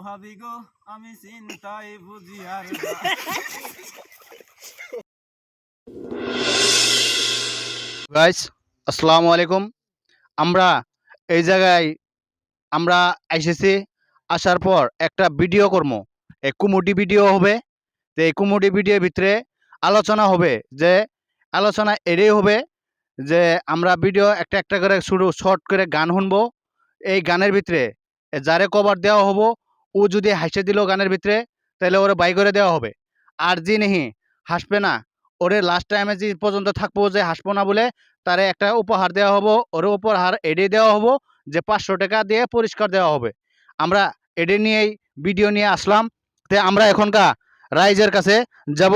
ভাবি গো আমি চিন্তায় বুঝি আর গাইস আসসালামু আলাইকুম। আমরা এই জায়গায় আমরা এসেছি, আসার পর একটা ভিডিও করব। এই কুমুটি ভিডিও হবে। তো এই কুমুটি ভিডিওর ভিতরে আলোচনা হবে, যে আলোচনা এটাই হবে যে আমরা ভিডিও একটা একটা করে শুরু শর্ট করে গান শুনবো। এই গানের ভিতরে যারে কভার দেওয়া হবো, ও যদি হাসে দিল গানের ভিতরে, তাহলে ওরে বাই করে দেওয়া হবে। আর যে নেহি হাসবে না, ওরে লাস্ট টাইমে যে পর্যন্ত থাকবো যে হাসবো না বলে, তারে একটা উপহার দেওয়া হবো। ওরে উপহার এডে দেওয়া হবো যে 500 টাকা দিয়ে পুরস্কার দেওয়া হবে। আমরা এডে নিয়েই ভিডিও নিয়ে আসলাম। তে আমরা এখনকার রাইজের কাছে যাব।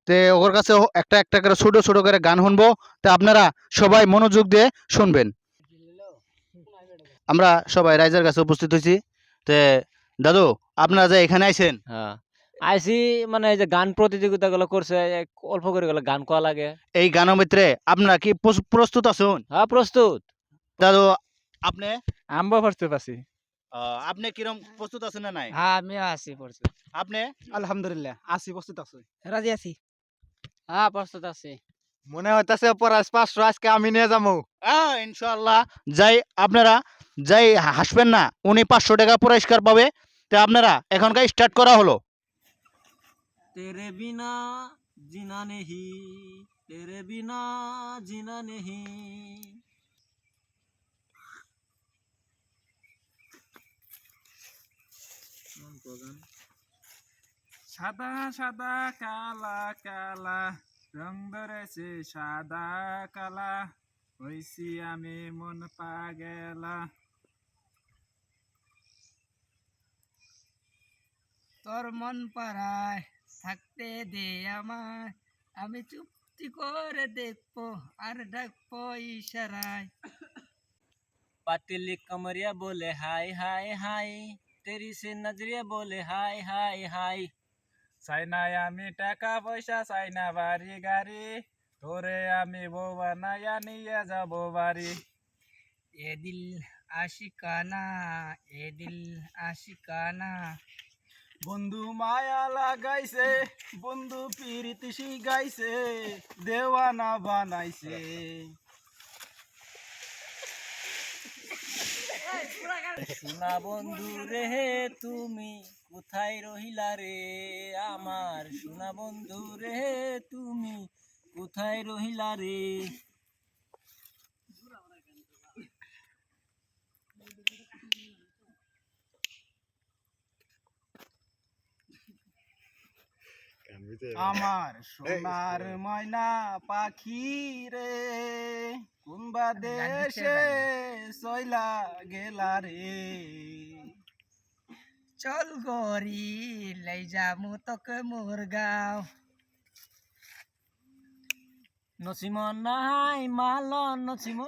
তে ওর কাছে একটা একটা করে ছোটো ছোটো করে গান শুনবো। তে আপনারা সবাই মনোযোগ দিয়ে শুনবেন। আমরা সবাই রাইজের কাছে উপস্থিত হয়েছি। তে দাদু, আপনারা যে এখানে আইছেন, হ্যাঁ আইসি মানে এই যে গান প্রতিযোগিতা গুলো করছে অল্প করে গেলে গান কোয়া লাগে। এই গানের ভিতরে আপনারা কি প্রস্তুত আছেন? হ্যাঁ প্রস্তুত। দাদু আপনি আম্বা প্রস্তুত আছি। আপনি কিরম প্রস্তুত আছেন না নাই? হ্যাঁ আমিও আছি প্রস্তুত। আপনি? আলহামদুলিল্লাহ আছি, প্রস্তুত আছি। রাজি আছি। হ্যাঁ প্রস্তুত আছি। মনে হইতাছে পরাস 500 আজকে আমি নিয়ে যাবো। ইনশাআল্লাহ। যাই আপনারা যাই হাসবেন না, উনি 500 টাকা পুরস্কার পাবে। তো আপনারা এখনকার স্টার্ট করা হলো। तेरे बिना जीना नहीं, तेरे बिना जीना नहीं। সাদা সাদা কালা কালা রং ধরেছে সাদা কালা, হইছি আমি মন পাগেলা। তোর মন পাড়ায় থাকতে দে আমায়, আমি চুপটি করে দেখবো আর ডাকবো ইশারায়। पतली कमरिया बोले हाय हाय हाय, तेरी से नजरिया बोले हाय हाय हाय। চাই না আমি টাকা পয়সা, চাই না বাড়ি গাড়ি, তোরে আমি বউ বানাইয়া নিয়ে যাব বাড়ি। এ দিল আশিকানা, এ দিল আশিকানা। বন্ধু মায়া লাগাইছে, বন্ধু প্রীতি শিখাইছে, দেওয়ানা বানাইছে। সোনা বন্ধু রে তুমি কোথায় রহিলা রে আমার, সোনা বন্ধু রে তুমি কোথায় রহিলা রে। আমার সোনার ময়না পাখি রে, কোনবা দেশে চইলা গেলা রে। চল গরি লাই যামু তোকে মোর গাঁও। নসিম নাই মাল নসিম